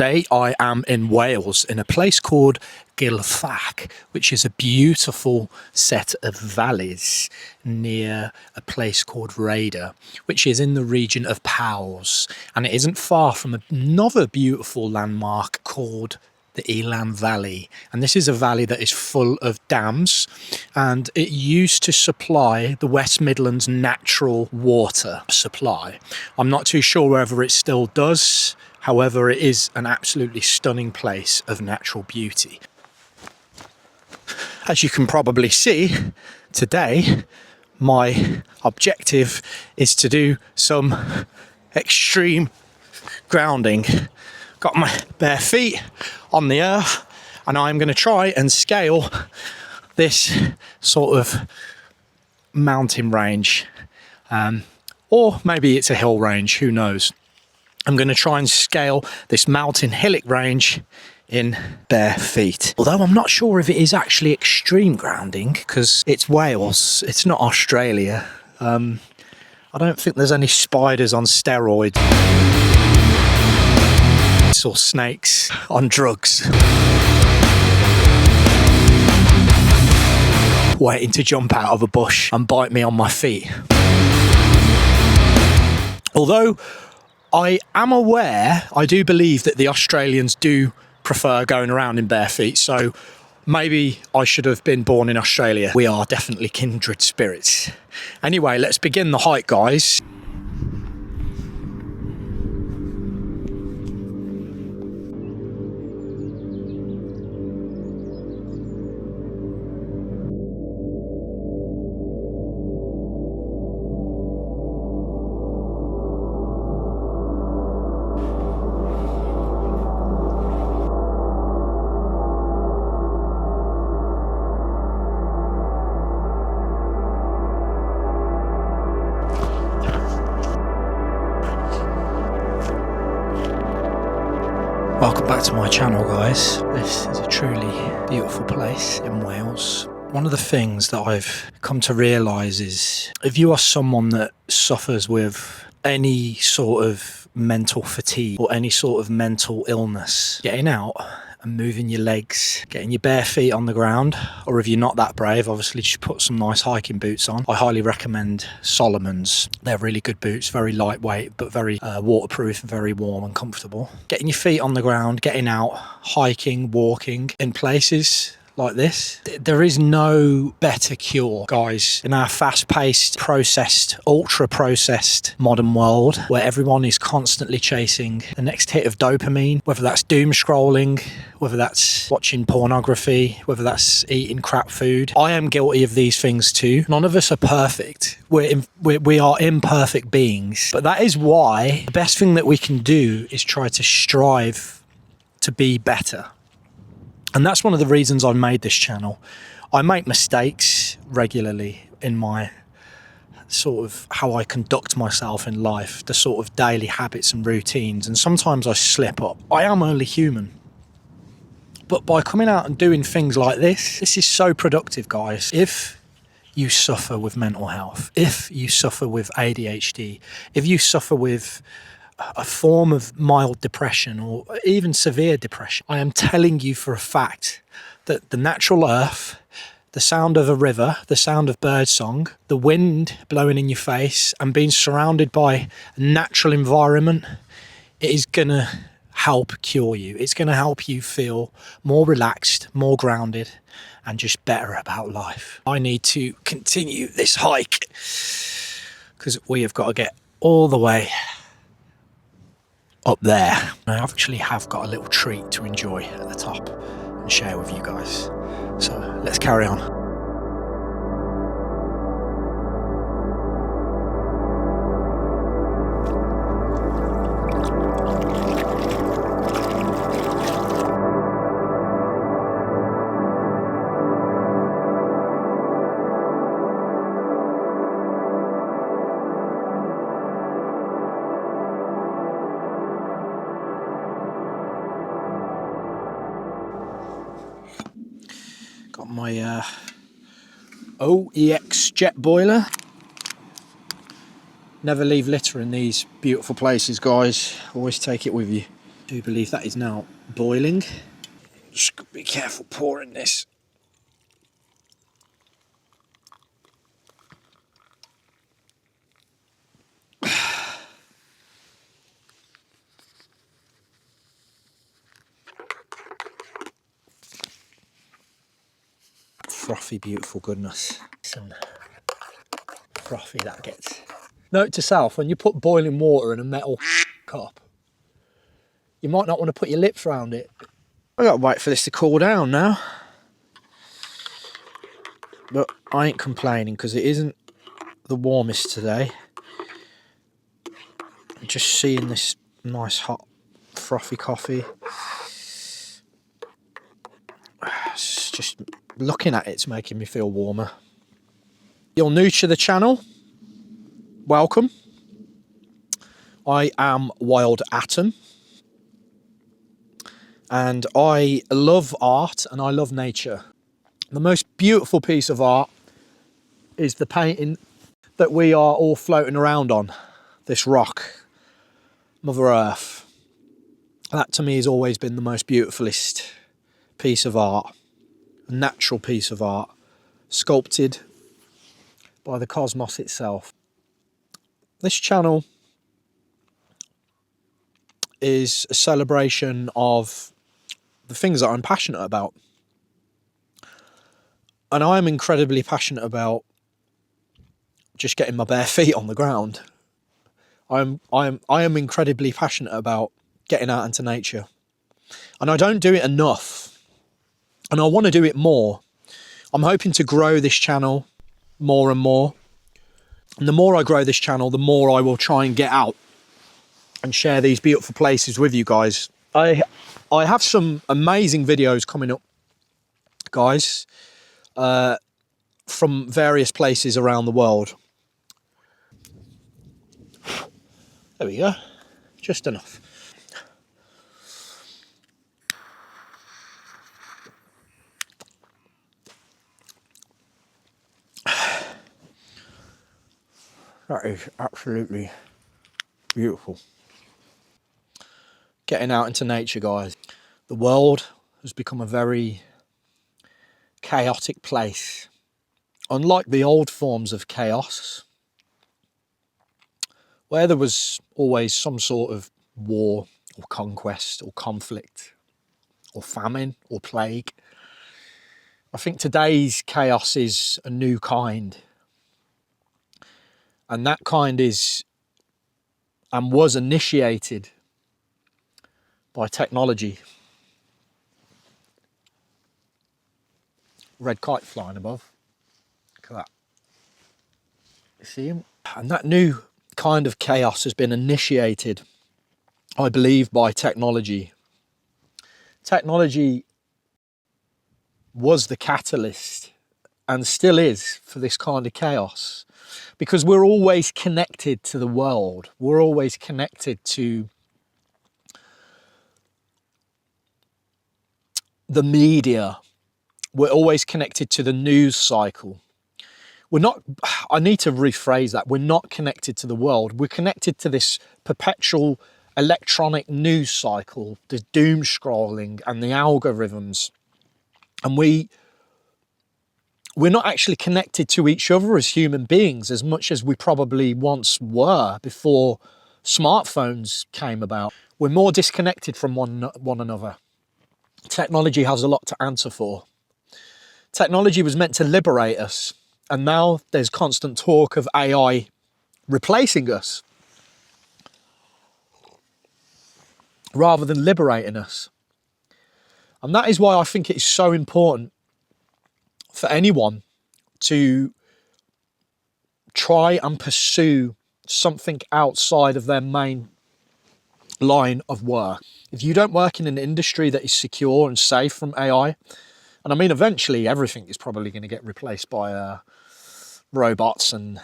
Today I am in Wales in a place called Gilfach, which is a beautiful set of valleys near a place called Rhaeadr, which is in the region of Powys, and it isn't far from another beautiful landmark called the Elan Valley. And this is a valley that is full of dams, and it used to supply the West Midlands natural water supply. I'm not too sure whether it still does. However, it is an absolutely stunning place of natural beauty. As you can probably see, today my objective is to do some extreme grounding. Got my bare feet on the earth, and I'm going to try and scale this sort of mountain range, or maybe it's a hill range, who knows. I'm going to try and scale this mountain hillock range in bare feet. Although I'm not sure if it is actually extreme grounding, because it's Wales, it's not Australia. I don't think there's any spiders on steroids or snakes on drugs waiting to jump out of a bush and bite me on my feet. Although I am aware, I do believe that the Australians do prefer going around in bare feet, so maybe I should have been born in Australia. We are definitely kindred spirits. Anyway, let's begin the hike, guys. Welcome back to my channel, guys. This is a truly beautiful place in Wales. One of the things that I've come to realise is if you are someone that suffers with any sort of mental fatigue or any sort of mental illness, getting out and moving your legs, getting your bare feet on the ground, or if you're not that brave, obviously just put some nice hiking boots on. I highly recommend Solomon's. They're really good boots, very lightweight, but very waterproof and very warm and comfortable. Getting your feet on the ground, getting out, hiking, walking in places like this. There is no better cure, guys, in our fast-paced, processed, ultra-processed modern world where everyone is constantly chasing the next hit of dopamine, whether that's doom scrolling, whether that's watching pornography, whether that's eating crap food. I am guilty of these things too. None of us are perfect. We are imperfect beings. But that is why the best thing that we can do is try to strive to be better. And that's one of the reasons I made this channel. I make mistakes regularly in my sort of how I conduct myself in life, the sort of daily habits and routines, and sometimes I slip up. I am only human. But by coming out and doing things like this is so productive, guys. If you suffer with mental health, if you suffer with ADHD, if you suffer with a form of mild depression or even severe depression, I am telling you for a fact that the natural earth, the sound of a river, the sound of birdsong, the wind blowing in your face, and being surrounded by a natural environment, it is going to help cure you. It's going to help you feel more relaxed, more grounded, and just better about life. I need to continue this hike because we have got to get all the way up there. I actually have got a little treat to enjoy at the top and share with you guys. So let's carry on. Got my OEX jet boiler. Never leave litter in these beautiful places, guys. Always take it with you. do believe that is now boiling. Just be careful pouring this. Frothy, beautiful goodness. Some frothy that gets. Note to self, when you put boiling water in a metal cup, you might not want to put your lips around it. I gotta wait for this to cool down now. But I ain't complaining because it isn't the warmest today. Just seeing this nice hot frothy coffee. It's just looking at it's making me feel warmer. You're new to the channel, welcome. I am Wild Atom. And I love art and I love nature. The most beautiful piece of art is the painting that we are all floating around on, this rock, Mother Earth. That to me has always been the most beautifulest piece of art, a natural piece of art, sculpted by the cosmos itself. This channel is a celebration of the things that I'm passionate about. And I'm incredibly passionate about just getting my bare feet on the ground. I am incredibly passionate about getting out into nature. And I don't do it enough. And I want to do it more. I'm hoping to grow this channel more and more. And the more I grow this channel, the more I will try and get out and share these beautiful places with you guys. I have some amazing videos coming up, guys, from various places around the world. There we go, just enough. That is absolutely beautiful. Getting out into nature, guys. The world has become a very chaotic place. Unlike the old forms of chaos, where there was always some sort of war or conquest or conflict or famine or plague, I think today's chaos is a new kind. And that kind is and was initiated by technology. Red kite flying above. Look at that. You see him? And that new kind of chaos has been initiated, I believe, by technology. Technology was the catalyst and still is for this kind of chaos, because we're always connected to the world. We're always connected to the media. We're always connected to the news cycle. We're not, I need to rephrase that. We're not connected to the world. We're connected to this perpetual electronic news cycle, the doom scrolling and the algorithms. And we're not actually connected to each other as human beings as much as we probably once were before smartphones came about. We're more disconnected from one another. Technology has a lot to answer for. Technology was meant to liberate us, and now there's constant talk of AI replacing us rather than liberating us. And that is why I think it's so important for anyone to try and pursue something outside of their main line of work. If you don't work in an industry that is secure and safe from AI, and I mean, eventually everything is probably going to get replaced by robots and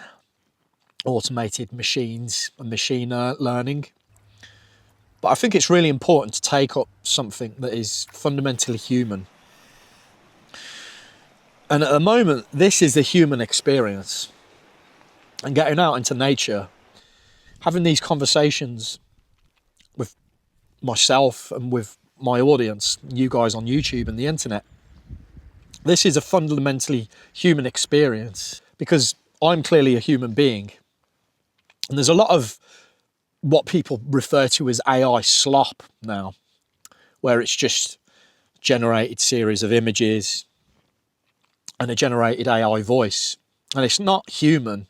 automated machines and machine learning. But I think it's really important to take up something that is fundamentally human. And at the moment, this is the human experience. And getting out into nature, having these conversations with myself and with my audience, you guys on YouTube and the internet. This is a fundamentally human experience because I'm clearly a human being. And there's a lot of what people refer to as AI slop now, where it's just generated series of images and a generated AI voice. And it's not human.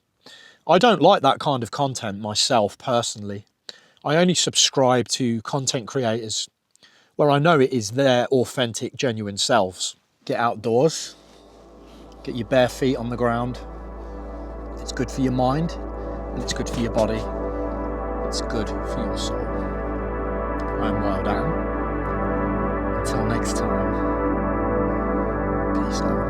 I don't like that kind of content myself personally. I only subscribe to content creators where I know it is their authentic, genuine selves. Get outdoors, get your bare feet on the ground. It's good for your mind and it's good for your body. It's good for your soul. I'm Wild Adam. Until next time, peace out.